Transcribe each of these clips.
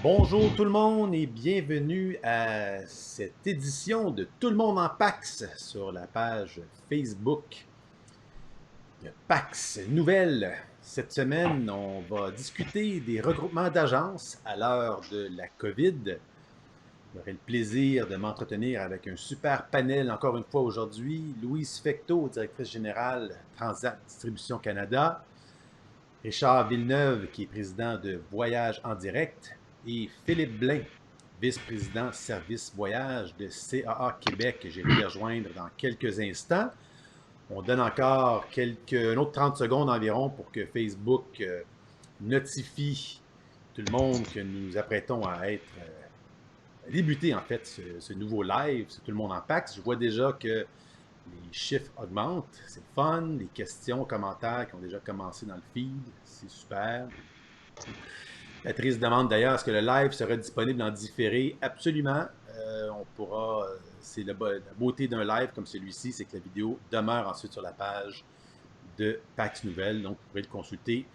Bonjour tout le monde et bienvenue à cette édition de Tout le monde en PAX sur la page Facebook de PAX Nouvelle. Cette semaine, on va discuter des regroupements d'agences à l'heure de la COVID. J'aurai le plaisir de m'entretenir avec un super panel encore une fois aujourd'hui. Louise Fecteau, directrice générale Transat Distribution Canada. Richard Villeneuve, qui est président de Voyage en direct, et Philippe Blain, vice-président service voyage de CAA Québec, que j'ai vais les rejoindre dans quelques instants. On donne encore un autre 30 secondes environ pour que Facebook notifie tout le monde que nous nous apprêtons à débuter en fait ce nouveau live, c'est tout le monde en PAX. Je vois déjà que les chiffres augmentent, c'est le fun. Les questions, commentaires qui ont déjà commencé dans le feed, c'est super. Patrice demande d'ailleurs est-ce que le live sera disponible en différé. Absolument. On pourra. C'est la beauté d'un live comme celui-ci, c'est que la vidéo demeure ensuite sur la page de PAX Nouvelles. Donc, vous pourrez le consulter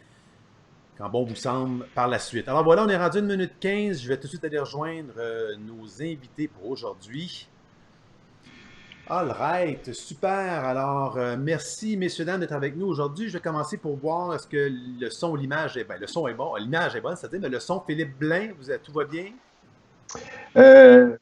quand bon vous semble par la suite. Alors voilà, on est rendu à 1 minute 15. Je vais tout de suite aller rejoindre nos invités pour aujourd'hui. All right, super. Alors, merci, messieurs, dames, d'être avec nous aujourd'hui. Je vais commencer pour voir est-ce que le son ou l'image est... Ben, le son est bon. L'image est bonne, c'est-à-dire, mais le son, Philippe Blain, tout va bien?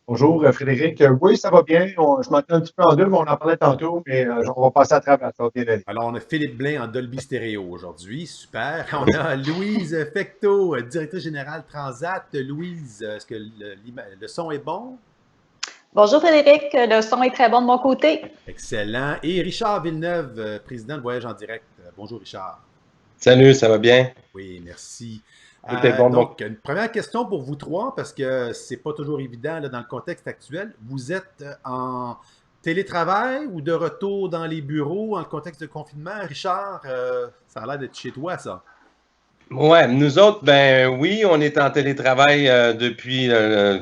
Bonjour Frédéric. Oui, ça va bien. Je m'entends un petit peu en deux, mais on en parlait tantôt, mais on va passer à travers. Ça va bien aller. Alors, on a Philippe Blain en Dolby Stereo aujourd'hui. Super. On a Louise Fecteau, directrice générale Transat. Louise, est-ce que le son est bon? Bonjour Frédéric, le son est très bon de mon côté. Excellent. Et Richard Villeneuve, président de Voyage en direct. Bonjour Richard. Salut, ça va bien? Oui, merci. Tout est bon. Donc, une première question pour vous trois, parce que c'est pas toujours évident là, dans le contexte actuel. Vous êtes en télétravail ou de retour dans les bureaux en contexte de confinement? Richard, ça a l'air d'être chez toi, ça. Ouais, nous autres, ben oui, on est en télétravail depuis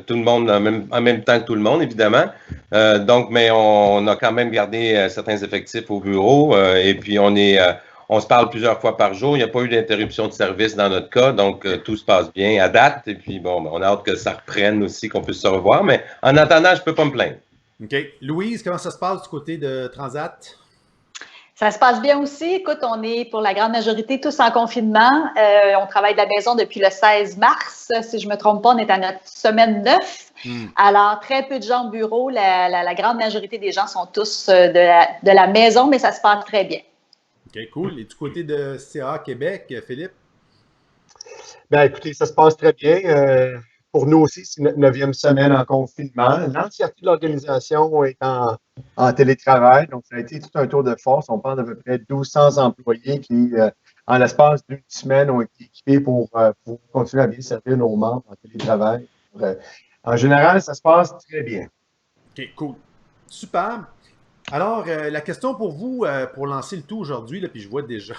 tout le monde en même temps que tout le monde, évidemment. Donc, mais on a quand même gardé certains effectifs au bureau et puis on se parle plusieurs fois par jour. Il n'y a pas eu d'interruption de service dans notre cas, donc tout se passe bien à date. Et puis bon, ben, on a hâte que ça reprenne aussi, qu'on puisse se revoir. Mais en attendant, je peux pas me plaindre. OK. Louise, comment ça se passe du côté de Transat? Ça se passe bien aussi. Écoute, on est pour la grande majorité tous en confinement. On travaille de la maison depuis le 16 mars. Si je ne me trompe pas, on est à notre semaine 9. Alors, très peu de gens au bureau. La grande majorité des gens sont tous de la maison, mais ça se passe très bien. OK, cool. Et du côté de CA Québec, Philippe? Bien, écoutez, ça se passe très bien. Pour nous aussi, c'est notre 9e semaine en confinement. L'entièreté de l'organisation est en télétravail, donc ça a été tout un tour de force. On parle d'à peu près 1200 employés qui, en l'espace d'une semaine, ont été équipés pour continuer à bien servir nos membres en télétravail. En général, ça se passe très bien. OK, cool. Super. Alors, la question pour vous, pour lancer le tout aujourd'hui, puis je vois déjà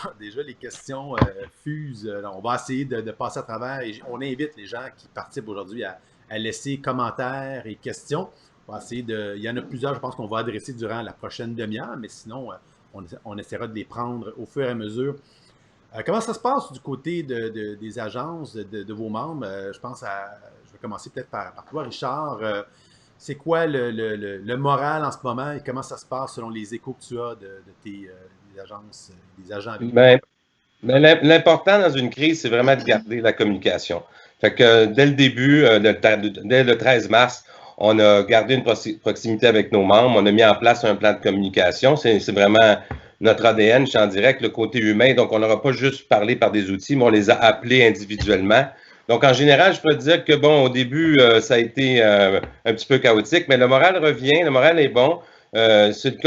les questions fusent. On va essayer de passer à travers et on invite les gens qui participent aujourd'hui à laisser commentaires et questions. On va essayer il y en a plusieurs, je pense qu'on va adresser durant la prochaine demi-heure, mais sinon, on essaiera de les prendre au fur et à mesure. Comment ça se passe du côté des agences, de vos membres? Je vais commencer peut-être par toi, Richard. C'est quoi le moral en ce moment et comment ça se passe selon les échos que tu as de tes des agences, des agents avec toi? L'important dans une crise, c'est vraiment de garder la communication. Fait que dès le début, dès le 13 mars, on a gardé une proximité avec nos membres. On a mis en place un plan de communication. C'est vraiment notre ADN, je suis en direct, le côté humain. Donc, on n'aura pas juste parlé par des outils, mais on les a appelés individuellement. Donc, en général, je peux te dire que, bon, au début, ça a été un petit peu chaotique, mais le moral revient, le moral est bon. Ce fut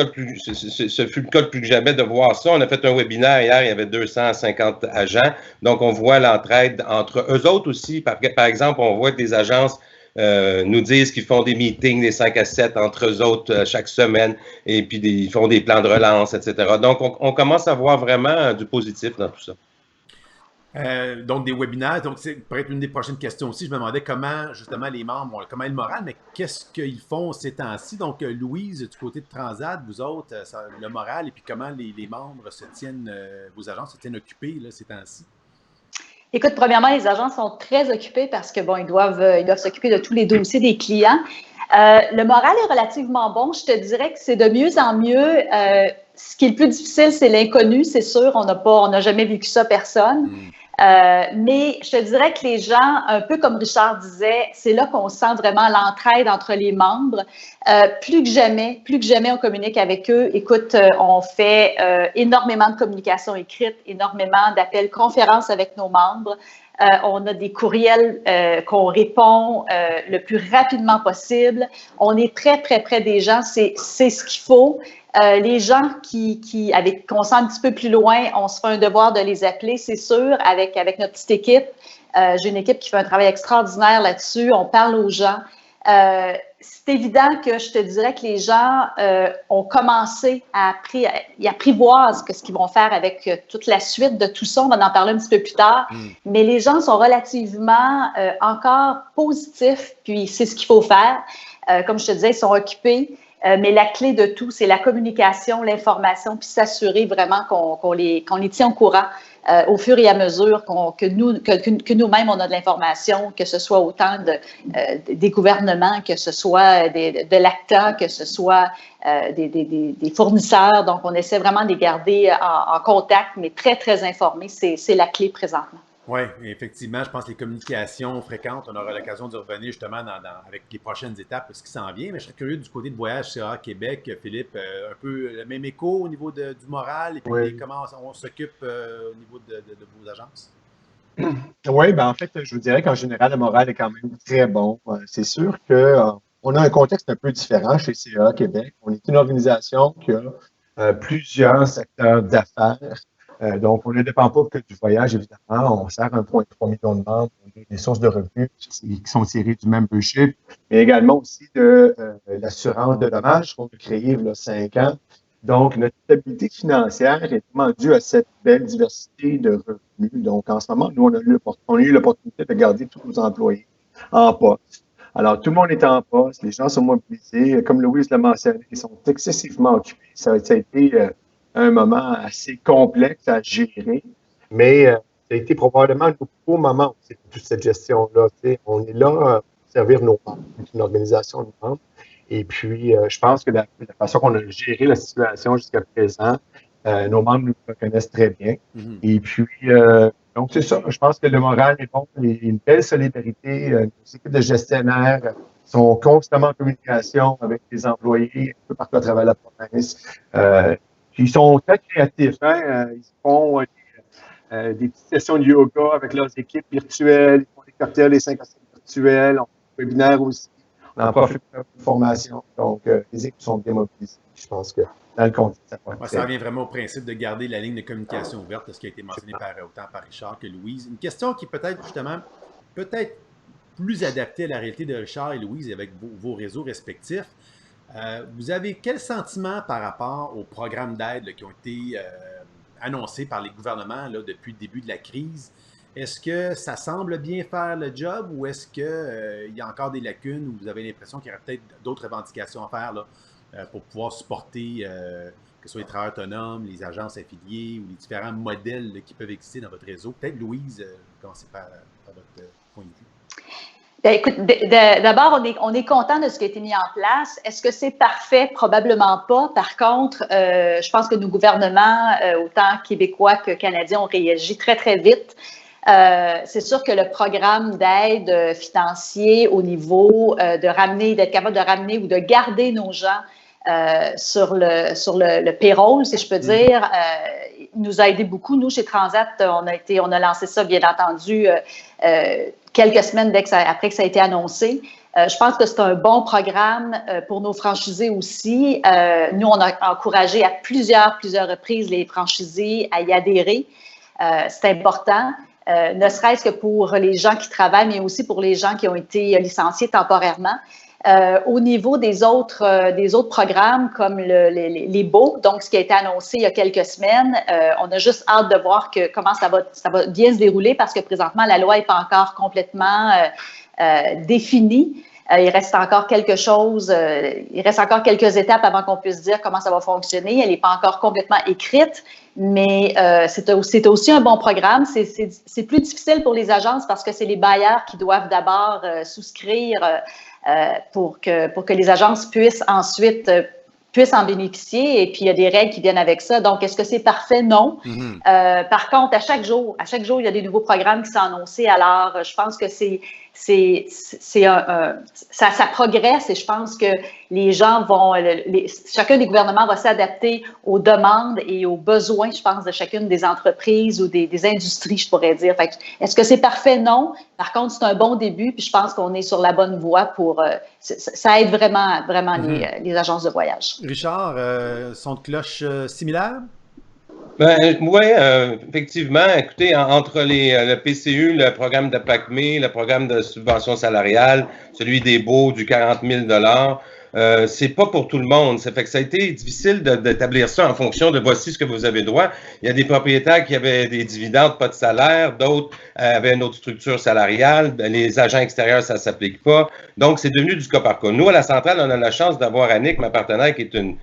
le cas de plus que jamais de voir ça. On a fait un webinaire hier, il y avait 250 agents. Donc, on voit l'entraide entre eux autres aussi. Par exemple, on voit que des agences nous disent qu'ils font des meetings des 5 à 7 entre eux autres chaque semaine et puis ils font des plans de relance, etc. Donc, on commence à voir vraiment du positif dans tout ça. Donc, des webinaires. Donc, c'est peut-être une des prochaines questions aussi. Je me demandais comment, justement, les membres, comment est le moral, mais qu'est-ce qu'ils font ces temps-ci? Donc, Louise, du côté de Transat, vous autres, le moral et puis comment les membres se tiennent, vos agences se tiennent occupés là, ces temps-ci? Écoute, premièrement, les agents sont très occupés parce que, bon, ils doivent s'occuper de tous les dossiers des clients. Le moral est relativement bon. Je te dirais que c'est de mieux en mieux. Ce qui est le plus difficile, c'est l'inconnu, c'est sûr. On n'a jamais vécu ça, personne. Mais je te dirais que les gens, un peu comme Richard disait, c'est là qu'on sent vraiment l'entraide entre les membres. Plus que jamais, on communique avec eux. Écoute, on fait énormément de communication écrite, énormément d'appels conférences avec nos membres. On a des courriels qu'on répond le plus rapidement possible. On est très, très près des gens. C'est ce qu'il faut. Les gens qu'on sent un petit peu plus loin, on se fait un devoir de les appeler, c'est sûr, avec notre petite équipe. J'ai une équipe qui fait un travail extraordinaire là-dessus. On parle aux gens. C'est évident que je te dirais que les gens ont commencé à apprivoiser ce qu'ils vont faire avec toute la suite de tout ça. On va en parler un petit peu plus tard. Mais les gens sont relativement encore positifs, puis c'est ce qu'il faut faire. Comme je te disais, ils sont occupés. Mais la clé de tout, c'est la communication, l'information, puis s'assurer vraiment qu'on les tient au courant au fur et à mesure que nous-mêmes, on a de l'information, que ce soit autant des gouvernements, que ce soit de l'ACTA, que ce soit des fournisseurs. Donc, on essaie vraiment de les garder en contact, mais très, très informés. C'est la clé présentement. Oui, effectivement, je pense que les communications fréquentes, on aura l'occasion d'y revenir justement avec les prochaines étapes, ce qui s'en vient. Mais je serais curieux du côté de Voyage CA Québec, Philippe, un peu le même écho au niveau du moral et puis comment on s'occupe au niveau de vos agences? Oui, ben en fait, je vous dirais qu'en général, le moral est quand même très bon. C'est sûr qu'on a un contexte un peu différent chez CA Québec. On est une organisation qui a plusieurs secteurs d'affaires. Donc, on ne dépend pas que du voyage, évidemment. On sert 1,3 million de membres. On a des sources de revenus qui sont tirées du membership, mais également aussi de l'assurance de dommages qu'on a créée il y a 5 ans. Donc, notre stabilité financière est vraiment due à cette belle diversité de revenus. Donc, en ce moment, nous, on a eu l'opportunité de garder tous nos employés en poste. Alors, tout le monde est en poste, les gens sont mobilisés. Comme Louise l'a mentionné, ils sont excessivement occupés. Ça a été un moment assez complexe à gérer, mais ça a été probablement un beau moment aussi, toute cette gestion-là. On est là pour servir nos membres, une organisation de membres. Et puis, je pense que la façon qu'on a géré la situation jusqu'à présent, nos membres nous reconnaissent très bien. Et puis, donc, c'est ça. Je pense que le moral est bon. Il y a une belle solidarité. Nos équipes de gestionnaires sont constamment en communication avec les employés un peu partout à travers la province. Ils sont très créatifs. Ils font des petites sessions de yoga avec leurs équipes virtuelles. Ils font des cocktails, les 5 à 5 virtuels. On fait des webinaires aussi. On en profite pour une formation. Donc, les équipes sont bien mobilisées. Je pense que dans le contexte, ça revient vraiment au principe de garder la ligne de communication ouverte, ce qui a été mentionné autant par Richard que Louise. Une question qui peut-être justement plus adaptée à la réalité de Richard et Louise avec vos réseaux respectifs. Vous avez quel sentiment par rapport aux programmes d'aide qui ont été annoncés par les gouvernements depuis le début de la crise? Est-ce que ça semble bien faire le job ou est-ce qu'il y a encore des lacunes ou vous avez l'impression qu'il y aurait peut-être d'autres revendications à faire pour pouvoir supporter que ce soit les travailleurs autonomes, les agences affiliées ou les différents modèles qui peuvent exister dans votre réseau? Peut-être, Louise, commencez par votre point de vue. Bien, écoute, d'abord, on est content de ce qui a été mis en place. Est-ce que c'est parfait? Probablement pas. Par contre, je pense que nos gouvernements, autant québécois que canadiens, ont réagi très, très vite. C'est sûr que le programme d'aide financier au niveau d'être capable de ramener ou de garder nos gens sur le payroll, si je peux dire, nous a aidé beaucoup. Nous, chez Transat, on a lancé ça, bien entendu, quelques semaines après que ça a été annoncé. Je pense que c'est un bon programme pour nos franchisés aussi. Nous, on a encouragé à plusieurs reprises les franchisés à y adhérer. C'est important. Ne serait-ce que pour les gens qui travaillent, mais aussi pour les gens qui ont été licenciés temporairement. Au niveau des autres programmes comme les BO, donc ce qui a été annoncé il y a quelques semaines, on a juste hâte de voir comment ça va bien se dérouler parce que présentement, la loi n'est pas encore complètement définie. Il reste encore quelque chose, il reste encore quelques étapes avant qu'on puisse dire comment ça va fonctionner. Elle n'est pas encore complètement écrite, mais c'est aussi un bon programme. C'est plus difficile pour les agences parce que c'est les bailleurs qui doivent d'abord souscrire pour que les agences puissent ensuite en bénéficier, et puis il y a des règles qui viennent avec ça. Donc, est-ce que c'est parfait? Non. Par contre, à chaque jour, il y a des nouveaux programmes qui sont annoncés. Alors, je pense que ça progresse, et je pense que les gens chacun des gouvernements va s'adapter aux demandes et aux besoins, je pense, de chacune des entreprises ou des industries, je pourrais dire. Fait que, est-ce que c'est parfait? Non. Par contre, c'est un bon début, puis je pense qu'on est sur la bonne voie pour... ça aide vraiment les agences de voyage. Richard, son de cloche similaire? Oui, effectivement. Écoutez, entre le PCU, le programme de PACME, le programme de subvention salariale, celui des baux du 40 000 c'est pas pour tout le monde. Ça fait que ça a été difficile d'établir ça en fonction de voici ce que vous avez droit. Il y a des propriétaires qui avaient des dividendes, pas de salaire, d'autres avaient une autre structure salariale. Les agents extérieurs, ça s'applique pas. Donc, c'est devenu du cas par cas. Nous, à la centrale, on a la chance d'avoir Annick, ma partenaire, qui est une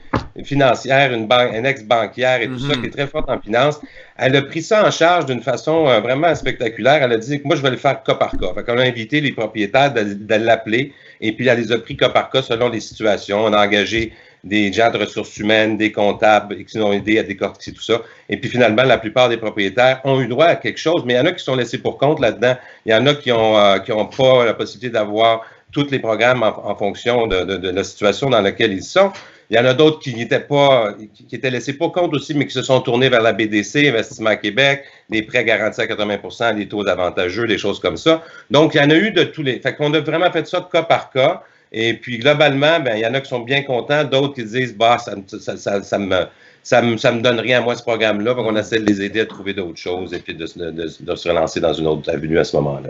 financière, une ex-banquière et tout ça, qui est très forte en finance. Elle a pris ça en charge d'une façon vraiment spectaculaire. Elle a dit que moi, je vais le faire cas par cas. Fait qu'on a invité les propriétaires de l'appeler, et puis elle les a pris cas par cas selon les situations. On a engagé des gens de ressources humaines, des comptables qui nous ont aidés à décortiquer tout ça. Et puis finalement, la plupart des propriétaires ont eu droit à quelque chose, mais il y en a qui sont laissés pour compte là-dedans. Il y en a qui ont pas la possibilité d'avoir tous les programmes en fonction de la situation dans laquelle ils sont. Il y en a d'autres qui étaient laissés pour compte aussi, mais qui se sont tournés vers la BDC, Investissement Québec, des prêts garantis à 80 %, des taux avantageux, des choses comme ça. Donc, il y en a eu de tous les... Fait qu'on a vraiment fait ça cas par cas. Et puis, globalement, il y en a qui sont bien contents, d'autres qui disent, ça me donne rien à moi, ce programme-là. Donc, on essaie de les aider à trouver d'autres choses et puis de se relancer dans une autre avenue à ce moment-là.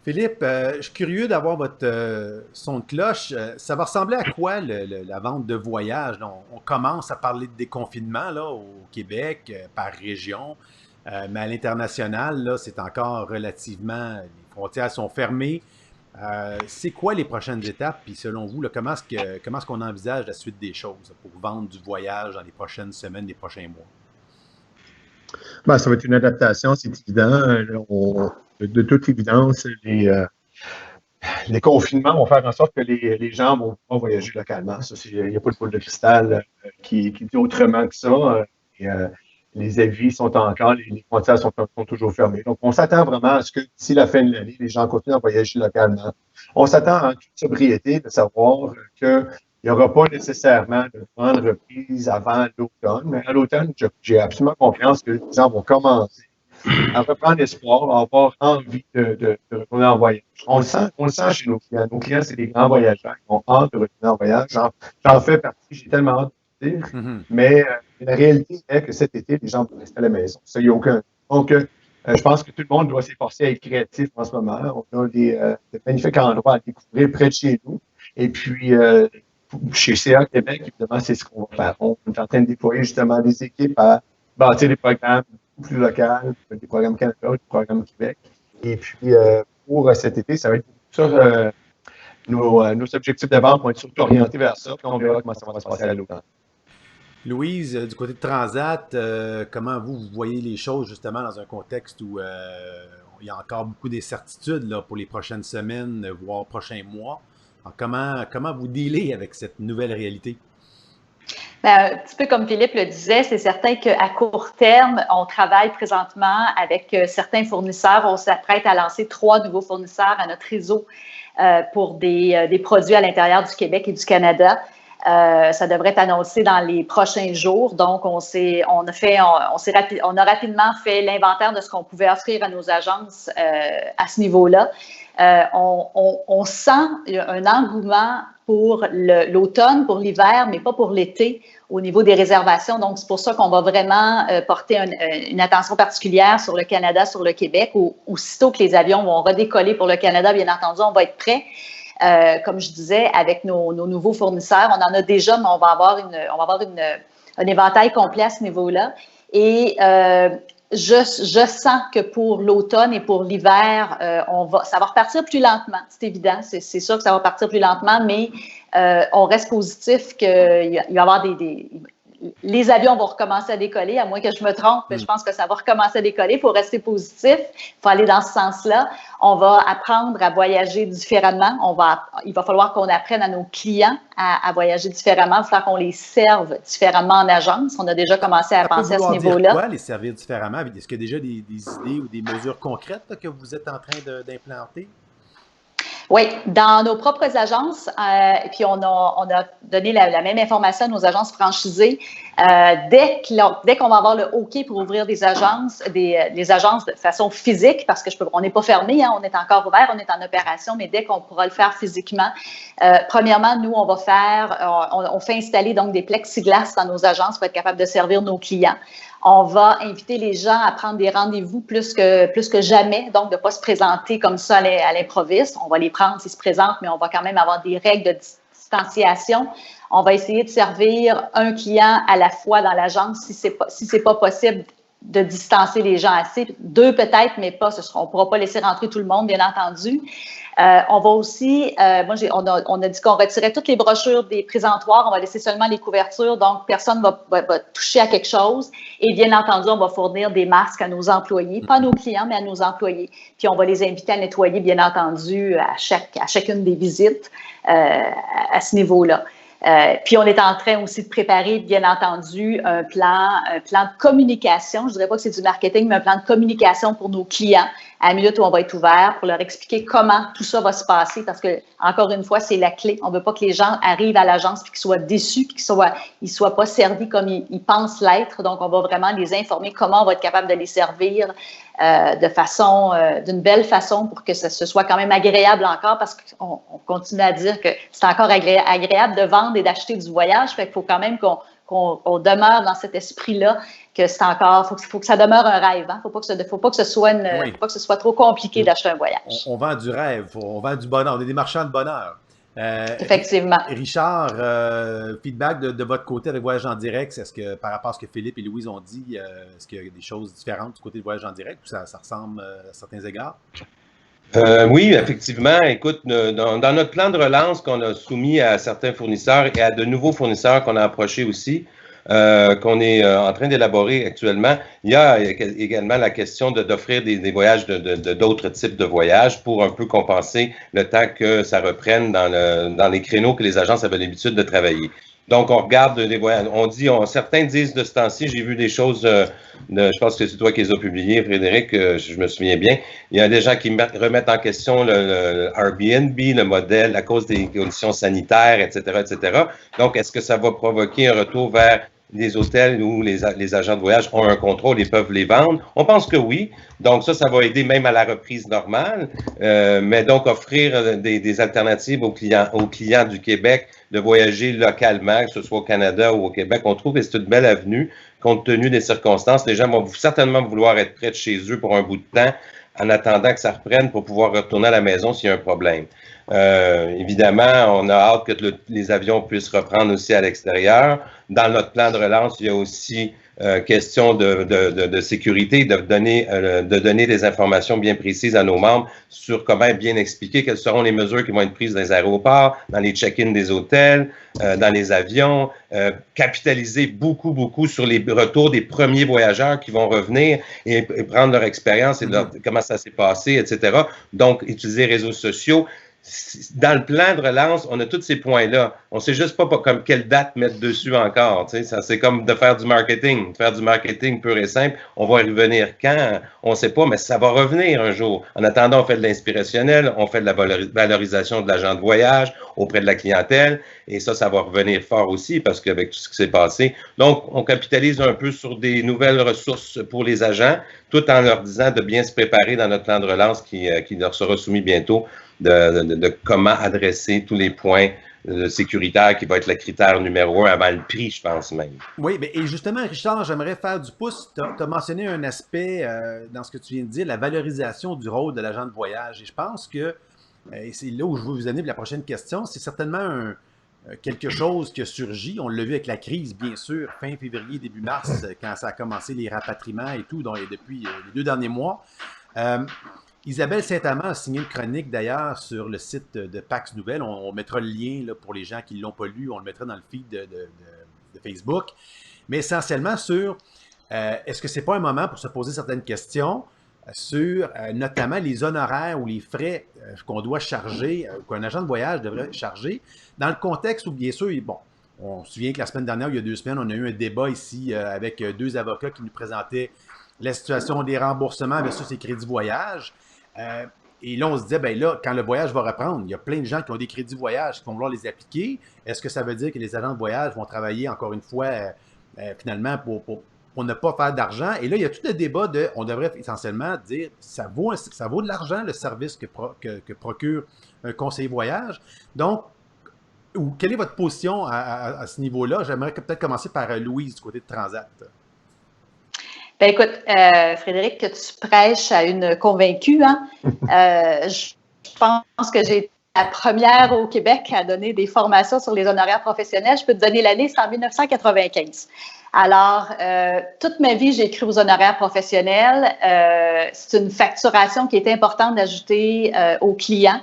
Philippe, je suis curieux d'avoir votre son de cloche. Ça va ressembler à quoi la vente de voyage? On commence à parler de déconfinement là, au Québec, par région, mais à l'international, là, c'est encore relativement... Les frontières sont fermées. C'est quoi les prochaines étapes? Puis selon vous, là, comment est-ce qu'on envisage la suite des choses pour vendre du voyage dans les prochaines semaines, les prochains mois? Ben, ça va être une adaptation, c'est évident. De toute évidence, les confinements vont faire en sorte que les gens vont pas voyager localement. Il n'y a pas de boule de cristal qui dit autrement que ça. Les avis sont encore, les frontières sont toujours fermées. Donc, on s'attend vraiment à ce que d'ici la fin de l'année, les gens continuent à voyager localement. On s'attend en toute sobriété de savoir qu'il n'y aura pas nécessairement de grande reprise avant l'automne. Mais à l'automne, j'ai absolument confiance que les gens vont commencer à reprendre espoir, à avoir envie de retourner en voyage. On le sent chez nos clients. Nos clients, c'est des grands voyageurs qui ont hâte de retourner en voyage. J'en fais partie, j'ai tellement hâte de le dire. Mais la réalité est que cet été, les gens vont rester à la maison. Ça, il n'y a aucun. Donc, je pense que tout le monde doit s'efforcer à être créatif en ce moment. On a des magnifiques endroits à découvrir près de chez nous. Et puis, chez CA Québec, évidemment, c'est ce qu'on va faire. On est en train de déployer justement des équipes à bâtir des programmes plus local, des programmes Canada, des programmes Québec. Et puis, pour cet été, ça va être ça. Nos objectifs de vente vont être surtout orientés vers ça, puis on verra comment ça va se passer à l'automne. Louise, du côté de Transat, comment vous voyez les choses justement dans un contexte où il y a encore beaucoup d'incertitudes là, pour les prochaines semaines, voire prochains mois? Alors, comment vous dealez avec cette nouvelle réalité? Un petit peu comme Philippe le disait, c'est certain qu'à court terme, on travaille présentement avec certains fournisseurs. On s'apprête à lancer 3 nouveaux fournisseurs à notre réseau pour des produits à l'intérieur du Québec et du Canada. Ça devrait être annoncé dans les prochains jours. Donc, on a rapidement fait l'inventaire de ce qu'on pouvait offrir à nos agences à ce niveau-là. On sent un engouement pour l'automne, pour l'hiver, mais pas pour l'été au niveau des réservations. Donc, c'est pour ça qu'on va vraiment porter une attention particulière sur le Canada, sur le Québec. Aussitôt que les avions vont redécoller pour le Canada, bien entendu, on va être prêt. Comme je disais, avec nos nouveaux fournisseurs, on en a déjà, mais on va avoir un éventail complet à ce niveau-là. Et je sens que pour l'automne et pour l'hiver, ça va repartir plus lentement, c'est évident. C'est sûr que ça va partir plus lentement, mais on reste positif qu'il va y avoir les avions vont recommencer à décoller, à moins que je me trompe, mais je pense que ça va recommencer à décoller. Il faut rester positif, il faut aller dans ce sens-là. On va apprendre à voyager différemment. Il va falloir qu'on apprenne à nos clients à voyager différemment. Il va falloir qu'on les serve différemment en agence. On a déjà commencé à penser à ce niveau-là. Dire quoi, les servir différemment? Est-ce qu'il y a déjà des idées ou des mesures concrètes là, que vous êtes en train d'implanter? Oui, dans nos propres agences, puis on a donné la même information à nos agences franchisées. Dès qu'on va avoir le OK pour ouvrir des agences, des agences de façon physique, parce que on n'est pas fermé, hein, on est encore ouvert, on est en opération, mais dès qu'on pourra le faire physiquement, premièrement, nous, on fait installer donc des plexiglas dans nos agences pour être capable de servir nos clients. On va inviter les gens à prendre des rendez-vous plus que jamais, donc de ne pas se présenter comme ça à l'improviste. On va les prendre s'ils se présentent, mais on va quand même avoir des règles de distanciation. On va essayer de servir un client à la fois dans l'agence si c'est pas possible de distancer les gens assez. 2 peut-être, mais pas. On ne pourra pas laisser rentrer tout le monde, bien entendu. On va aussi, on a dit qu'on retirait toutes les brochures des présentoirs, on va laisser seulement les couvertures, donc personne ne va toucher à quelque chose. Et bien entendu, on va fournir des masques à nos employés, pas à nos clients, mais à nos employés. Puis on va les inviter à nettoyer, bien entendu, à chacune des visites à ce niveau-là. Puis on est en train aussi de préparer, bien entendu, un plan de communication. Je ne dirais pas que c'est du marketing, mais un plan de communication pour nos clients à la minute où on va être ouvert pour leur expliquer comment tout ça va se passer parce que, encore une fois, c'est la clé. On ne veut pas que les gens arrivent à l'agence et qu'ils soient déçus puis qu'ils ne soient pas servis comme ils pensent l'être. Donc, on va vraiment les informer comment on va être capable de les servir d'une belle façon pour que ce soit quand même agréable encore parce qu'on continue à dire que c'est encore agréable de vendre et d'acheter du voyage. Fait qu'il faut quand même qu'on demeure dans cet esprit-là, que c'est encore, faut que ça demeure un rêve. Hein? Faut pas que ce soit trop compliqué d'acheter un voyage. On vend du rêve, on vend du bonheur. On est des marchands de bonheur. Effectivement. Richard, feedback de votre côté avec Voyage en direct, est-ce que par rapport à ce que Philippe et Louise ont dit, est-ce qu'il y a des choses différentes du côté de Voyage en direct ou ça ressemble à certains égards? Oui, effectivement. Écoute, dans notre plan de relance qu'on a soumis à certains fournisseurs et à de nouveaux fournisseurs qu'on a approchés aussi, qu'on est en train d'élaborer actuellement, il y a également la question d'offrir des voyages d'autres types de voyages pour un peu compenser le temps que ça reprenne dans les créneaux que les agences avaient l'habitude de travailler. Donc, on regarde des voyages. Certains disent de ce temps-ci, j'ai vu des choses, je pense que c'est toi qui les as publiées, Frédéric, je me souviens bien. Il y a des gens qui remettent en question le Airbnb, le modèle, à cause des conditions sanitaires, etc., etc. Donc, est-ce que ça va provoquer un retour vers des hôtels où les agents de voyage ont un contrôle et peuvent les vendre? On pense que oui. Donc, ça va aider même à la reprise normale. Mais donc, offrir des alternatives aux clients du Québec de voyager localement, que ce soit au Canada ou au Québec, on trouve que c'est une belle avenue, compte tenu des circonstances. Les gens vont certainement vouloir être près de chez eux pour un bout de temps, en attendant que ça reprenne pour pouvoir retourner à la maison s'il y a un problème. Évidemment, on a hâte que les avions puissent reprendre aussi à l'extérieur. Dans notre plan de relance, il y a aussi question de sécurité, de donner des informations bien précises à nos membres sur comment bien expliquer quelles seront les mesures qui vont être prises dans les aéroports, dans les check-in des hôtels, dans les avions, capitaliser beaucoup sur les retours des premiers voyageurs qui vont revenir et prendre leur expérience et comment ça s'est passé, etc. Donc, utiliser les réseaux sociaux. Dans le plan de relance, on a tous ces points-là. On ne sait juste pas comme quelle date mettre dessus encore. Tu sais, c'est comme de faire du marketing pur et simple. On va y revenir quand? On ne sait pas, mais ça va revenir un jour. En attendant, on fait de l'inspirationnel, on fait de la valorisation de l'agent de voyage auprès de la clientèle. Et ça va revenir fort aussi parce qu'avec tout ce qui s'est passé. Donc, on capitalise un peu sur des nouvelles ressources pour les agents, tout en leur disant de bien se préparer dans notre plan de relance qui leur sera soumis bientôt, de comment adresser tous les points sécuritaires qui va être le critère numéro 1 avant le prix, je pense même. Oui, mais et justement, Richard, j'aimerais faire du pouce. Tu as mentionné un aspect dans ce que tu viens de dire, la valorisation du rôle de l'agent de voyage. Et je pense que, et c'est là où je veux vous amener pour la prochaine question, c'est certainement quelque chose qui a surgi. On l'a vu avec la crise, bien sûr, fin février, début mars, quand ça a commencé les rapatriements et tout, donc, et depuis les 2 derniers mois. Isabelle Saint-Amand a signé une chronique d'ailleurs sur le site de Pax Nouvelles. On mettra le lien là, pour les gens qui ne l'ont pas lu, on le mettra dans le feed de Facebook. Mais essentiellement sur est-ce que ce n'est pas un moment pour se poser certaines questions sur notamment les honoraires ou les frais qu'on doit charger, qu'un agent de voyage devrait charger, dans le contexte où, bien sûr, bon, on se souvient que la semaine dernière, il y a 2 semaines, on a eu un débat ici avec 2 avocats qui nous présentaient la situation des remboursements versus les crédits voyage. Et là, on se disait, ben là, quand le voyage va reprendre, il y a plein de gens qui ont des crédits voyage qui vont vouloir les appliquer. Est-ce que ça veut dire que les agents de voyage vont travailler, encore une fois, finalement, pour ne pas faire d'argent? Et là, il y a tout le débat de, on devrait essentiellement dire, ça vaut de l'argent, le service que procure un conseiller voyage. Donc, quelle est votre position à ce niveau-là? J'aimerais peut-être commencer par Louise, du côté de Transat. Ben écoute, Frédéric, que tu prêches à une convaincue, hein? Je pense que j'ai été la première au Québec à donner des formations sur les honoraires professionnels. Je peux te donner l'année, c'est en 1995. Alors, toute ma vie, j'ai cru aux honoraires professionnels. C'est une facturation qui est importante d'ajouter aux clients.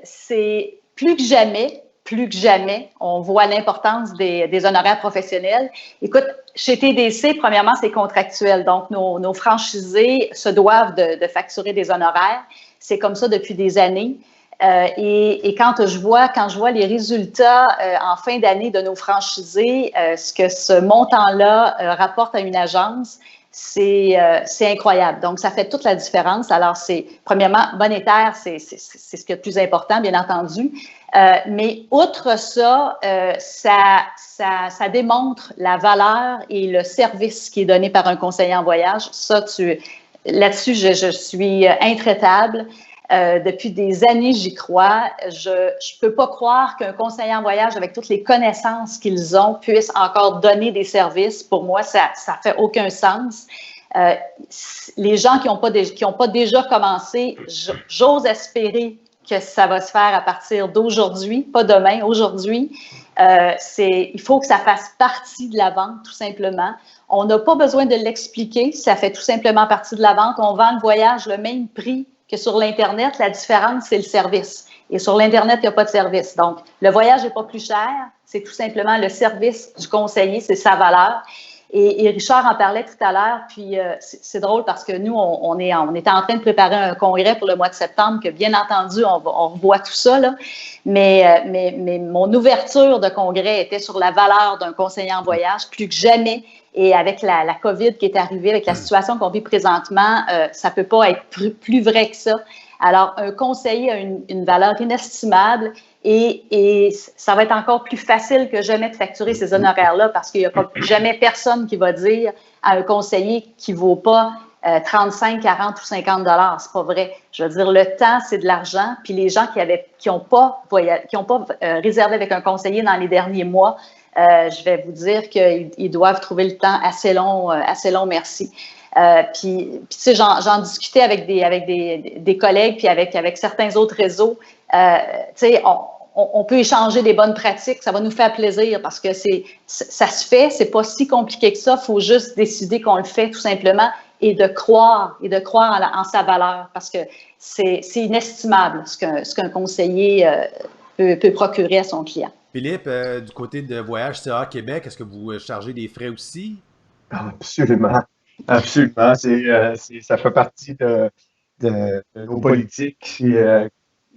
C'est plus que jamais, on voit l'importance des honoraires professionnels. Écoute, chez TDC, premièrement, c'est contractuel. Donc, nos franchisés se doivent de facturer des honoraires. C'est comme ça depuis des années. Et quand je vois les résultats en fin d'année de nos franchisés, ce que ce montant-là rapporte à une agence, c'est incroyable. Donc, ça fait toute la différence. Alors, premièrement, monétaire, c'est ce qui est le plus important, bien entendu. Mais outre ça, ça démontre la valeur et le service qui est donné par un conseiller en voyage. Là-dessus, je suis intraitable. Depuis des années, j'y crois. Je ne peux pas croire qu'un conseiller en voyage, avec toutes les connaissances qu'ils ont, puisse encore donner des services. Pour moi, ça fait aucun sens. Les gens qui n'ont pas déjà commencé, j'ose espérer que ça va se faire à partir d'aujourd'hui, pas demain, aujourd'hui. Il faut que ça fasse partie de la vente, tout simplement. On n'a pas besoin de l'expliquer, ça fait tout simplement partie de la vente. On vend le voyage le même prix que sur l'Internet. La différence, c'est le service. Et sur l'Internet, il n'y a pas de service. Donc, le voyage n'est pas plus cher, c'est tout simplement le service du conseiller, c'est sa valeur. Et Richard en parlait tout à l'heure, puis c'est drôle parce que nous, on était en train de préparer un congrès pour le mois de septembre, que bien entendu, on revoit tout ça, là. Mais mon ouverture de congrès était sur la valeur d'un conseiller en voyage, plus que jamais. Et avec la COVID qui est arrivée, avec la situation qu'on vit présentement, ça ne peut pas être plus vrai que ça. Alors, un conseiller a une valeur inestimable et ça va être encore plus facile que jamais de facturer ces honoraires-là parce qu'il n'y a pas jamais personne qui va dire à un conseiller qui ne vaut pas 35, 40 ou 50 $. C'est pas vrai. Je veux dire, le temps, c'est de l'argent. Puis les gens qui ont pas réservé avec un conseiller dans les derniers mois, je vais vous dire qu'ils doivent trouver le temps assez long, merci. Puis tu sais, j'en discutais avec des collègues, puis avec certains autres réseaux. Tu sais, on peut échanger des bonnes pratiques, ça va nous faire plaisir parce que ça se fait, c'est pas si compliqué que ça. Il faut juste décider qu'on le fait tout simplement et de croire en sa valeur parce que c'est inestimable ce qu'un conseiller peut procurer à son client. Philippe, du côté de Voyage CA Québec, est-ce que vous chargez des frais aussi? Absolument. Absolument. Ça fait partie de nos politiques.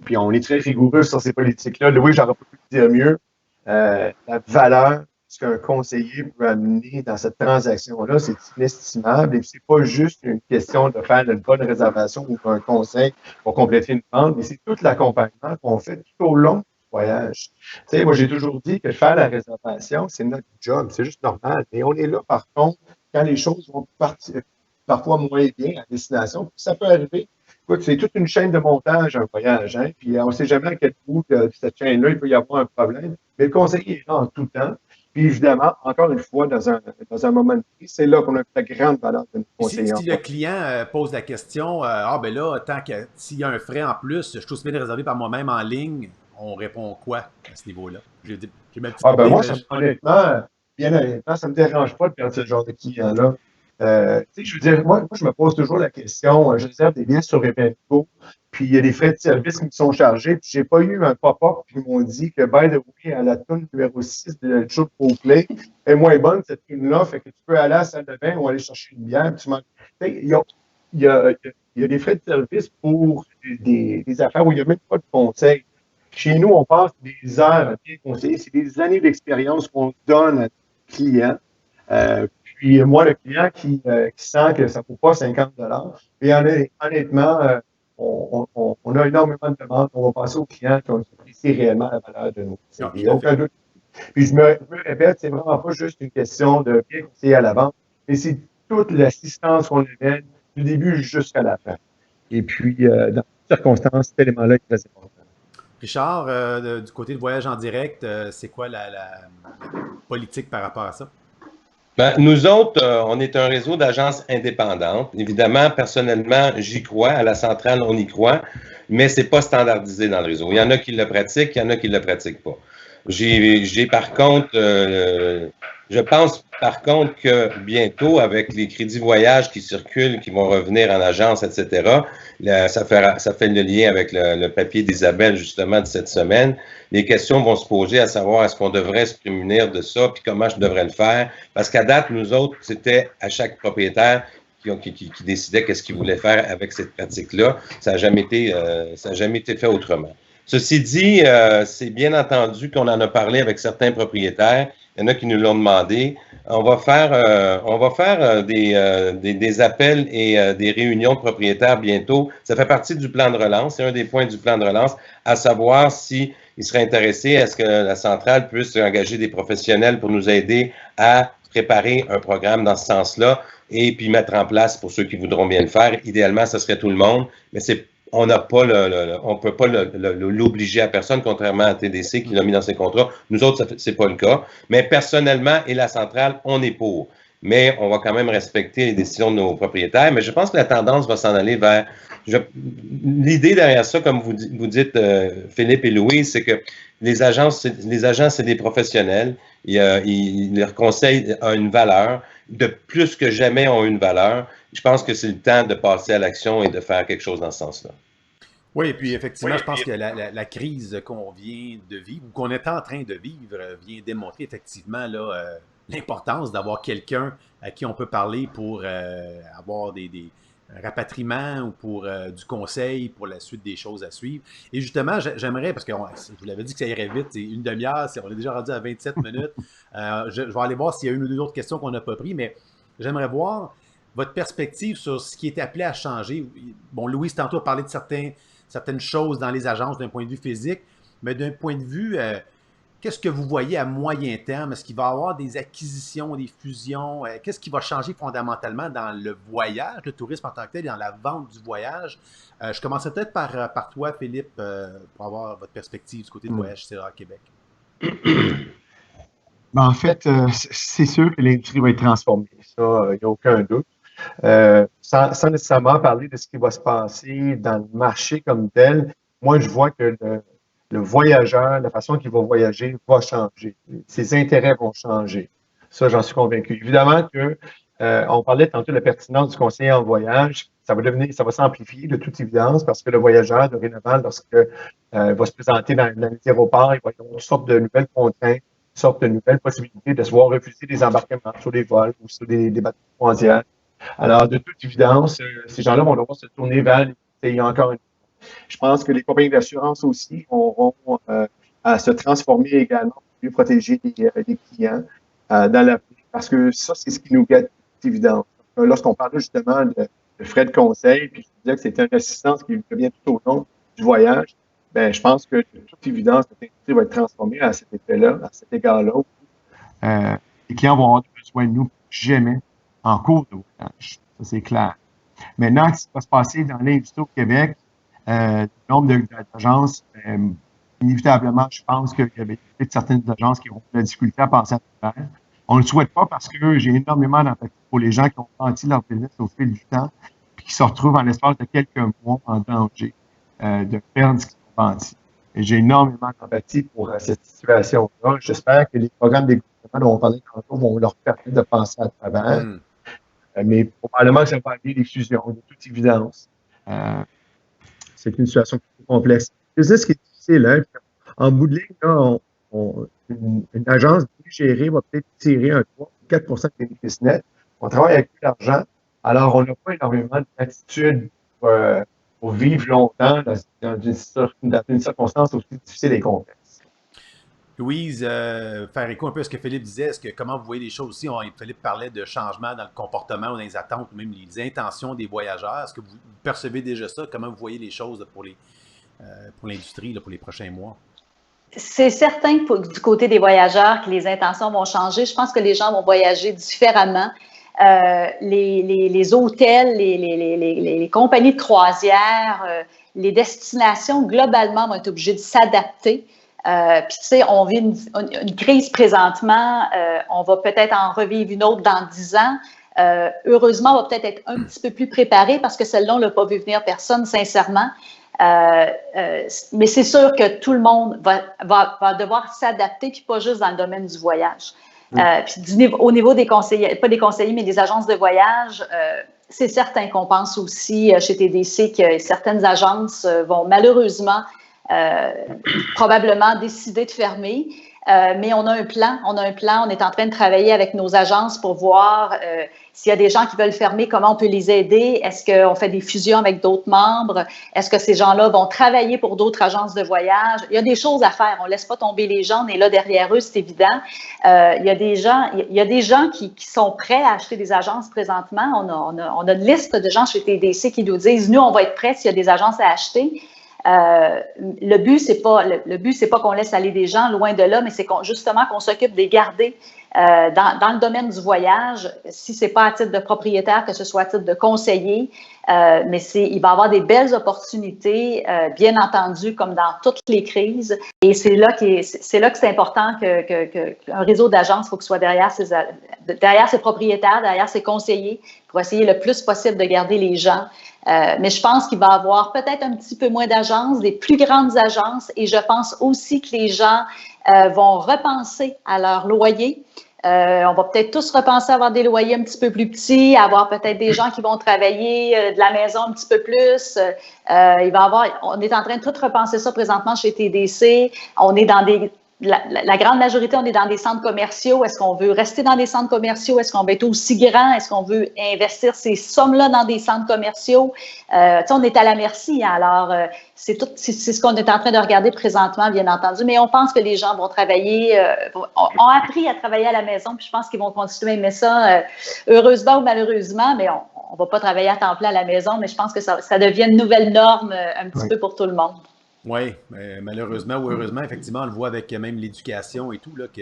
Puis on est très rigoureux sur ces politiques-là. Louis, j'aurais pas pu le dire mieux. La valeur, ce qu'un conseiller peut amener dans cette transaction-là, c'est inestimable. Et c'est pas juste une question de faire une bonne réservation ou un conseil pour compléter une vente, mais c'est tout l'accompagnement qu'on fait tout au long du voyage. Tu sais, moi, j'ai toujours dit que faire la réservation, c'est notre job, c'est juste normal. Et on est là, par contre, quand les choses vont parfois moins bien à destination, ça peut arriver. Écoute, c'est toute une chaîne de montage, un voyage, hein? Puis on ne sait jamais à quel bout de cette chaîne-là, il peut y avoir un problème. Mais le conseiller est là en tout temps. Puis évidemment, encore une fois, dans un moment de crise, c'est là qu'on a la grande valeur de notre conseiller. Si le client pose la question, ben là, s'il y a un frais en plus, je suis aussi bien de réserver par moi-même en ligne, on répond quoi à ce niveau-là? J'ai ma petite Ben idée, moi, mais bien honnêtement, ça ne me dérange pas de perdre ce genre de client-là. Je veux dire, moi, je me pose toujours la question, je réserve des biens sur Evenco, puis il y a des frais de service qui me sont chargés, puis j'ai pas eu un pop-up qui m'ont dit que, by the way, à la tune numéro 6 de Joe Play est moins bonne, cette tune-là, fait que tu peux aller à la salle de bain ou aller chercher une bière, puis il y a des frais de service pour des affaires où il n'y a même pas de conseil. Chez nous, on passe des heures à bien conseiller. C'est des années d'expérience qu'on donne à nos clients. Puis moi, le client qui sent que ça ne vaut pas 50 et honnêtement, on a énormément de demandes. On va passer aux clients qui ont apprécié réellement la valeur de nos services. Il n'y a aucun doute. Puis je me répète, c'est vraiment pas juste une question de bien conseiller à la vente, mais c'est toute l'assistance qu'on amène du début jusqu'à la fin. Et puis, dans toutes circonstances, cet élément-là est très important. Richard, du côté de voyage en direct, c'est quoi la politique par rapport à ça? Ben, nous autres, on est un réseau d'agences indépendantes. Évidemment, personnellement, j'y crois. À la centrale, on y croit, mais c'est pas standardisé dans le réseau. Il y en a qui le pratiquent, il y en a qui ne le pratiquent pas. J'ai par contre, je pense par contre que bientôt, avec les crédits voyage qui circulent, qui vont revenir en agence, etc., ça fait le lien avec le papier d'Isabelle, justement, de cette semaine. Les questions vont se poser à savoir est-ce qu'on devrait se prémunir de ça, puis comment je devrais le faire. Parce qu'à date, nous autres, c'était à chaque propriétaire qui décidait qu'est-ce qu'il voulait faire avec cette pratique-là. Ça n'a jamais été fait autrement. Ceci dit, c'est bien entendu qu'on en a parlé avec certains propriétaires. Il y en a qui nous l'ont demandé. On va faire des appels et des réunions de propriétaires bientôt. Ça fait partie du plan de relance. C'est un des points du plan de relance, à savoir si il serait intéressé à ce que la centrale puisse engager des professionnels pour nous aider à préparer un programme dans ce sens-là et puis mettre en place pour ceux qui voudront bien le faire. Idéalement, ce serait tout le monde, mais on n'a pas on peut pas l'obliger à personne, contrairement à TDC qui l'a mis dans ses contrats. Nous autres, c'est pas le cas. Mais personnellement et la centrale, on est pour. Mais on va quand même respecter les décisions de nos propriétaires. Mais je pense que la tendance va s'en aller vers... L'idée derrière ça, comme vous dites, Philippe et Louise, c'est que les agents, c'est des professionnels. Leur conseil a une valeur. De plus que jamais ont une valeur. Je pense que c'est le temps de passer à l'action et de faire quelque chose dans ce sens-là. Oui, et puis effectivement, je pense que la crise qu'on vient de vivre, ou qu'on est en train de vivre, vient démontrer effectivement l'importance d'avoir quelqu'un à qui on peut parler pour avoir des rapatriements ou pour du conseil pour la suite des choses à suivre. Et justement, j'aimerais, parce que je vous l'avais dit que ça irait vite, c'est une demi-heure, on est déjà rendu à 27 minutes. Je vais aller voir s'il y a une ou deux autres questions qu'on n'a pas prises, mais j'aimerais voir votre perspective sur ce qui est appelé à changer. Bon, Louise, tantôt, a parlé de certaines choses dans les agences d'un point de vue physique, mais d'un point de vue, qu'est-ce que vous voyez à moyen terme? Est-ce qu'il va y avoir des acquisitions, des fusions? Qu'est-ce qui va changer fondamentalement dans le voyage, le tourisme en tant que tel, et dans la vente du voyage? Je commencerai peut-être par toi, Philippe, pour avoir votre perspective du côté de Voyage CA Québec. En fait, c'est sûr que l'industrie va être transformée. Ça, il n'y a aucun doute. Sans nécessairement parler de ce qui va se passer dans le marché comme tel, moi, je vois que le voyageur, la façon qu'il va voyager va changer. Ses intérêts vont changer. Ça, j'en suis convaincu. Évidemment que on parlait tantôt de la pertinence du conseiller en voyage. Ça va s'amplifier de toute évidence parce que le voyageur, dorénavant, lorsque va se présenter dans les aéroports, il va y avoir une sorte de nouvelles contraintes, une sorte de nouvelles possibilités de se voir refuser des embarquements sur des vols ou sur des bateaux mondiaux. Alors, de toute évidence, ces gens-là vont devoir se tourner vers les conseillers encore une fois. Je pense que les compagnies d'assurance aussi auront à se transformer également pour mieux protéger les clients dans l'avenir. Parce que ça, c'est ce qui nous guette, c'est évident. Lorsqu'on parle justement de frais de conseil, puis je disais que c'était une assistance qui devient tout au long du voyage, bien, je pense que de toute évidence, cette industrie va être transformée à cet effet-là, à cet égard-là. Les clients vont avoir besoin de nous jamais en cours de voyage. Ça, c'est clair. Maintenant, ce qui va se passer dans l'industrie au Québec, le nombre d'agences, inévitablement, je pense qu'il y avait peut-être certaines agences qui auront de la difficulté à passer à travers. On ne le souhaite pas parce que j'ai énormément d'empathie pour les gens qui ont bâti leur business au fil du temps et qui se retrouvent en l'espace de quelques mois en danger de perdre ce qu'ils ont bâti. j'ai énormément d'empathie pour cette situation-là. J'espère que les programmes des gouvernements dont on parlait tantôt vont leur permettre de penser à travers. Mais probablement que ça va aller des fusions, de toute évidence. C'est une situation complexe. C'est ce qui est difficile. Hein? En bout de ligne, là, une agence bien gérée va peut-être tirer un 3 ou 4 de bénéfices nets. On travaille avec de l'argent, alors on n'a pas énormément d'attitude pour vivre longtemps dans une circonstance aussi difficile et complexe. Louise, faire écho un peu à ce que Philippe disait, comment vous voyez les choses aussi? Philippe parlait de changement dans le comportement ou dans les attentes, ou même les intentions des voyageurs. Est-ce que vous percevez déjà ça? Comment vous voyez les choses pour l'industrie, pour les prochains mois? C'est certain que du côté des voyageurs, que les intentions vont changer. Je pense que les gens vont voyager différemment. Les hôtels, les compagnies de croisière, les destinations, globalement, vont être obligées de s'adapter. Puis, tu sais, on vit une crise présentement. On va peut-être en revivre une autre dans 10 ans. Heureusement, on va peut-être être un petit peu plus préparé parce que celle-là, on ne l'a pas vu venir personne, sincèrement. Mais c'est sûr que tout le monde va devoir s'adapter, puis pas juste dans le domaine du voyage. Puis au niveau des conseillers, pas des conseillers, mais des agences de voyage, c'est certain qu'on pense aussi chez TDC que certaines agences vont malheureusement probablement décider de fermer. Mais on a un plan, on est en train de travailler avec nos agences pour voir s'il y a des gens qui veulent fermer, comment on peut les aider, est-ce qu'on fait des fusions avec d'autres membres, est-ce que ces gens-là vont travailler pour d'autres agences de voyage. Il y a des choses à faire, on ne laisse pas tomber les gens, on est là derrière eux, c'est évident. Il y a des gens qui sont prêts à acheter des agences présentement, on a une liste de gens chez TDC qui nous disent, nous on va être prêts s'il y a des agences à acheter. Le but, c'est pas qu'on laisse aller des gens loin de là, mais c'est justement qu'on s'occupe de les garder dans le domaine du voyage, si c'est pas à titre de propriétaire, que ce soit à titre de conseiller, mais il va y avoir des belles opportunités, bien entendu, comme dans toutes les crises. Et c'est là que c'est important qu'un réseau d'agences, il faut que soit derrière ses propriétaires, derrière ses conseillers, pour essayer le plus possible de garder les gens. Mais je pense qu'il va y avoir peut-être un petit peu moins d'agences, des plus grandes agences, et je pense aussi que les gens vont repenser à leur loyer. On va peut-être tous repenser à avoir des loyers un petit peu plus petits, à avoir peut-être des gens qui vont travailler de la maison un petit peu plus. On est en train de tout repenser ça présentement chez TDC. On est dans la grande majorité, on est dans des centres commerciaux. Est-ce qu'on veut rester dans des centres commerciaux? Est-ce qu'on va être aussi grand? Est-ce qu'on veut investir ces sommes-là dans des centres commerciaux? On est à la merci. Alors, c'est ce qu'on est en train de regarder présentement, bien entendu. Mais on pense que les gens vont travailler, ont appris à travailler à la maison, puis je pense qu'ils vont continuer à aimer ça, heureusement ou malheureusement, mais on ne va pas travailler à temps plein à la maison, mais je pense que ça devient une nouvelle norme un petit peu pour tout le monde. Oui, malheureusement ou heureusement, effectivement, on le voit avec même l'éducation et tout, là, que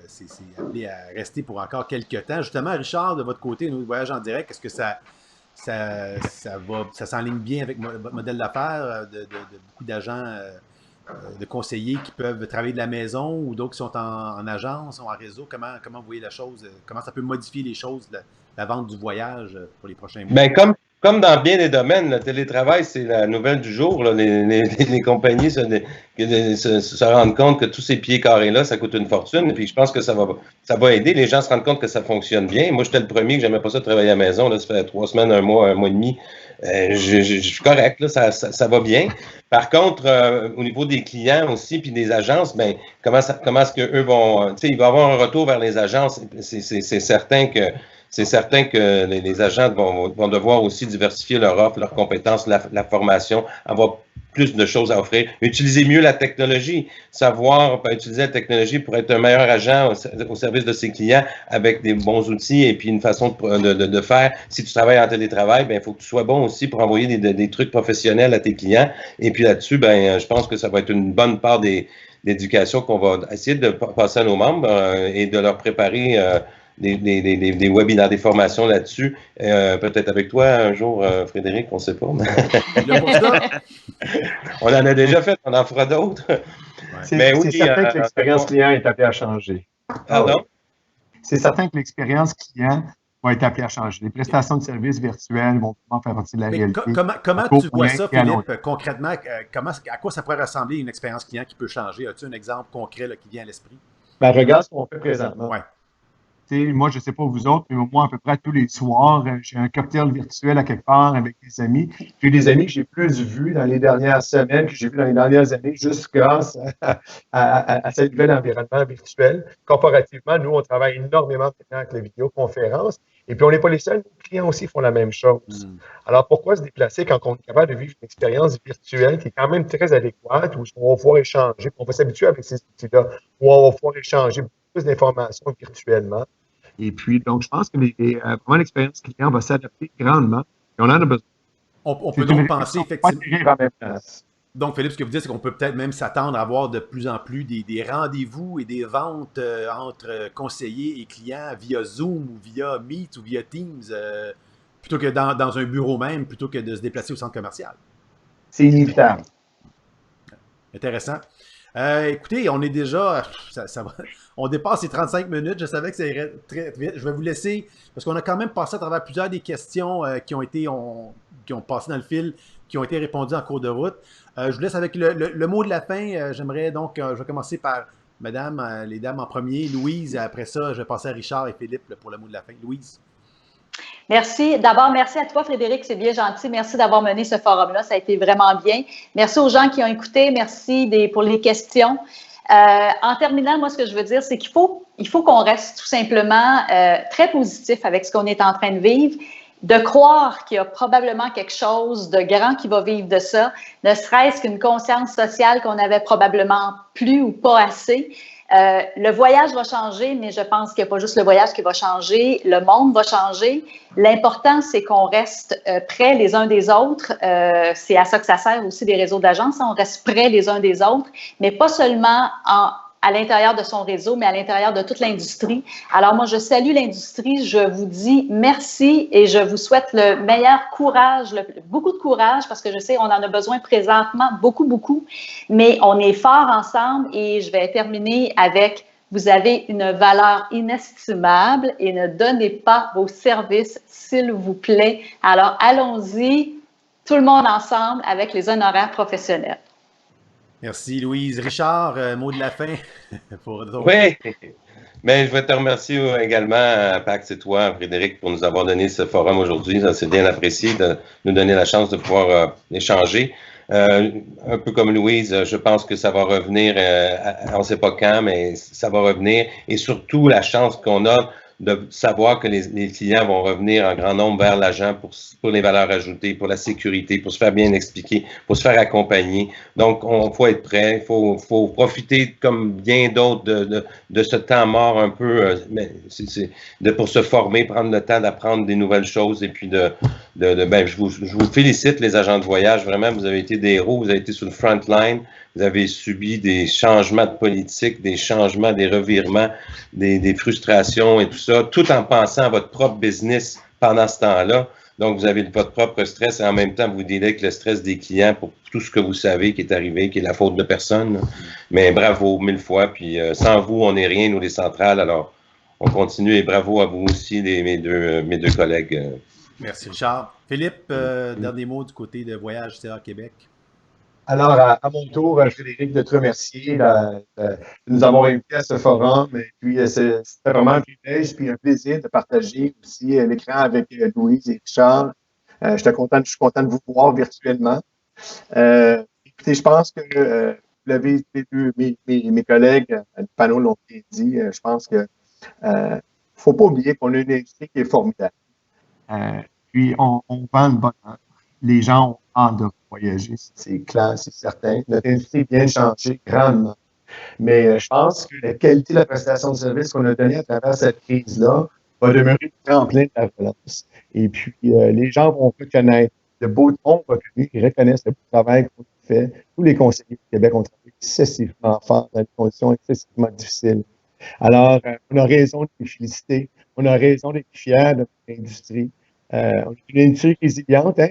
c'est appelé à rester pour encore quelques temps. Justement, Richard, de votre côté, nous voyage en direct, est-ce que ça s'enligne bien avec votre modèle d'affaires de beaucoup d'agents, de conseillers qui peuvent travailler de la maison ou d'autres qui sont en agence ou en réseau? Comment vous voyez la chose? Comment ça peut modifier les choses, la vente du voyage pour les prochains mois? Bien, comme dans bien des domaines, le télétravail, c'est la nouvelle du jour. Là. Les compagnies se rendent compte que tous ces pieds carrés-là, ça coûte une fortune. Et puis je pense que ça va aider. Les gens se rendent compte que ça fonctionne bien. Moi, j'étais le premier que j'aimais pas ça de travailler à la maison. Là, ça fait 3 semaines, un mois et demi. Je suis correct, là, ça va bien. Par contre, au niveau des clients aussi, puis des agences, ben comment est-ce qu'eux vont... il va y avoir un retour vers les agences. C'est certain que les agents vont devoir aussi diversifier leur offre, leurs compétences, la formation, avoir plus de choses à offrir, utiliser mieux la technologie, savoir utiliser la technologie pour être un meilleur agent au service de ses clients avec des bons outils et puis une façon de faire. Si tu travailles en télétravail, ben il faut que tu sois bon aussi pour envoyer des trucs professionnels à tes clients. Et puis là-dessus, ben je pense que ça va être une bonne part d'éducation qu'on va essayer de passer à nos membres et de leur préparer des webinaires, des formations là-dessus. Peut-être avec toi un jour, Frédéric, on ne sait pas. On en a déjà fait, on en fera d'autres. C'est certain que l'expérience client est appelée à changer. Pardon? C'est certain que l'expérience client va être appelé à changer. Les prestations de services virtuels vont pouvoir faire partie de la réalité. Comment tu vois ça, Philippe, concrètement? À quoi ça pourrait ressembler une expérience client qui peut changer? As-tu un exemple concret là, qui vient à l'esprit? Ben, regarde ce qu'on fait présentement. Ouais. Moi, je ne sais pas vous autres, mais moi, à peu près tous les soirs, j'ai un cocktail virtuel à quelque part avec des amis. J'ai des amis que j'ai plus vus dans les dernières semaines, que j'ai vus dans les dernières années, juste grâce à ce nouvel environnement virtuel. Comparativement, nous, on travaille énormément avec la vidéoconférence. Et puis, on n'est pas les seuls. Nos clients aussi font la même chose. Alors, pourquoi se déplacer quand on est capable de vivre une expérience virtuelle qui est quand même très adéquate, où on va pouvoir échanger, on va s'habituer avec ces outils-là, où on va pouvoir échanger beaucoup plus d'informations virtuellement. Et puis, donc, je pense que vraiment l'expérience client va s'adapter grandement. Et on en a besoin. On peut donc penser effectivement. Donc, Philippe, ce que vous dites, c'est qu'on peut peut-être même s'attendre à avoir de plus en plus des rendez-vous et des ventes entre conseillers et clients via Zoom ou via Meet ou via Teams, plutôt que dans un bureau même, plutôt que de se déplacer au centre commercial. C'est inévitable. Intéressant. Écoutez, on est déjà. On dépasse les 35 minutes. Je savais que ça irait très vite. Je vais vous laisser, parce qu'on a quand même passé à travers plusieurs des questions qui ont passé dans le fil, qui ont été répondues en cours de route. Je vous laisse avec le mot de la fin. J'aimerais donc, je vais commencer par Madame, les dames en premier, Louise. Après ça, je vais passer à Richard et Philippe pour le mot de la fin. Louise. Merci. D'abord, merci à toi, Frédéric. C'est bien gentil. Merci d'avoir mené ce forum-là. Ça a été vraiment bien. Merci aux gens qui ont écouté. Merci pour les questions. En terminant, moi, ce que je veux dire, c'est qu'il faut qu'on reste tout simplement très positif avec ce qu'on est en train de vivre, de croire qu'il y a probablement quelque chose de grand qui va vivre de ça, ne serait-ce qu'une conscience sociale qu'on avait probablement plus ou pas assez. Le voyage va changer, mais je pense qu'il n'y a pas juste le voyage qui va changer, le monde va changer. L'important, c'est qu'on reste près les uns des autres. C'est à ça que ça sert aussi des réseaux d'agences. On reste près les uns des autres, mais pas seulement à l'intérieur de son réseau, mais à l'intérieur de toute l'industrie. Alors moi, je salue l'industrie, je vous dis merci et je vous souhaite le meilleur courage, beaucoup de courage, parce que je sais on en a besoin présentement, beaucoup, mais on est forts ensemble et je vais terminer avec vous avez une valeur inestimable et ne donnez pas vos services, s'il vous plaît. Alors allons-y, tout le monde ensemble avec les honoraires professionnels. Merci, Louise. Richard, mot de la fin pour d'autres. Oui, mais je vais te remercier également, Pax et toi, Frédéric, pour nous avoir donné ce forum aujourd'hui. C'est bien apprécié de nous donner la chance de pouvoir échanger. Un peu comme Louise, je pense que ça va revenir, on ne sait pas quand, mais ça va revenir. Et surtout, la chance qu'on a de savoir que les clients vont revenir en grand nombre vers l'agent pour les valeurs ajoutées, pour la sécurité, pour se faire bien expliquer, pour se faire accompagner. Donc, il faut être prêt, il faut profiter comme bien d'autres de ce temps mort un peu, pour se former, prendre le temps d'apprendre des nouvelles choses. Et puis, je vous félicite, les agents de voyage, vraiment, vous avez été des héros, vous avez été sur le front line. Vous avez subi des changements de politique, des changements, des revirements, des frustrations et tout ça, tout en pensant à votre propre business pendant ce temps-là. Donc, vous avez votre propre stress et en même temps, vous dealez avec le stress des clients pour tout ce que vous savez qui est arrivé, qui est la faute de personne. Mais bravo, 1000 fois. Puis sans vous, on n'est rien, nous, les centrales. Alors, on continue et bravo à vous aussi, mes deux collègues. Merci, Richard. Philippe, dernier mot du côté de Voyage CA Québec. Alors, à mon tour, Frédéric, de te remercier de nous avoir invités à ce forum. Et puis, c'était vraiment un privilège puis un plaisir de partager aussi l'écran avec Louise et Richard. Je suis content de vous voir virtuellement. Écoutez, je pense que vous l'avez vu, mes collègues du panel l'ont bien dit. Je pense que faut pas oublier qu'on a une industrie qui est formidable. Puis, on vend le bonheur. Les gens ont hâte de voyager, c'est clair, c'est certain. Notre industrie vient de changer grandement. Mais je pense que la qualité de la prestation de service qu'on a donnée à travers cette crise-là va demeurer tremplin de la relance. Et puis, les gens vont reconnaître le beau ton reconnu, ils reconnaissent le beau travail qu'on fait. Tous les conseillers du Québec ont travaillé excessivement fort dans des conditions excessivement difficiles. Alors, on a raison de les féliciter. On a raison d'être fiers de notre industrie. On est une industrie résiliente, hein?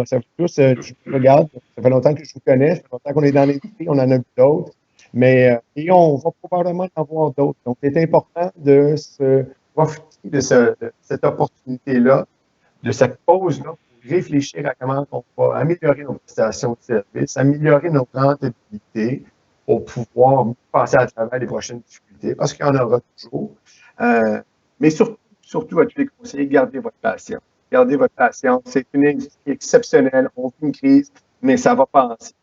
Ça fait tous, je regarde, ça fait longtemps que je vous connais, ça fait longtemps qu'on est dans l'industrie, on en a vu d'autres, mais et on va probablement en voir d'autres. Donc, c'est important de se profiter de cette opportunité-là, de cette pause-là, pour réfléchir à comment on va améliorer nos prestations de service, améliorer nos rentabilités pour pouvoir passer à travers les prochaines difficultés, parce qu'il y en aura toujours. Mais surtout à tous les conseillers, gardez votre patience. Gardez votre patience. C'est une industrie exceptionnelle. On vit une crise, mais ça va passer.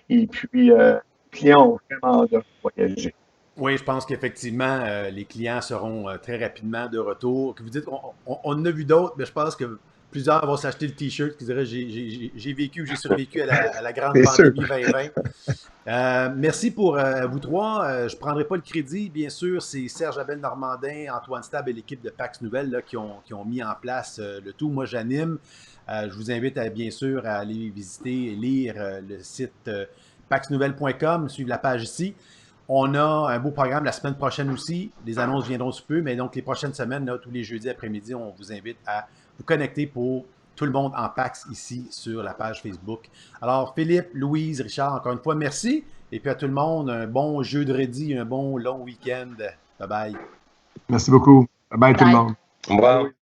Et puis, les clients ont vraiment hâte de voyager. Oui, je pense qu'effectivement, les clients seront très rapidement de retour. Que vous dites, on en a vu d'autres, mais je pense que plusieurs vont s'acheter le T-shirt qui dirait j'ai vécu, j'ai survécu à la grande pandémie 2020. Merci pour vous trois. Je ne prendrai pas le crédit, bien sûr. C'est Serge Abel Normandin, Antoine Stab et l'équipe de Pax Nouvelles là, qui ont mis en place le tout. Moi, j'anime. Je vous invite bien sûr à aller visiter et lire le site paxnouvelles.com, suivre la page ici. On a un beau programme la semaine prochaine aussi. Les annonces viendront sous peu, mais donc les prochaines semaines, là, tous les jeudis après-midi, on vous invite à vous connecter pour tout le monde en PAX ici sur la page Facebook. Alors, Philippe, Louise, Richard, encore une fois, merci. Et puis à tout le monde, un bon jeudi, un bon long week-end. Bye bye. Merci beaucoup. Bye bye tout le monde. Au revoir.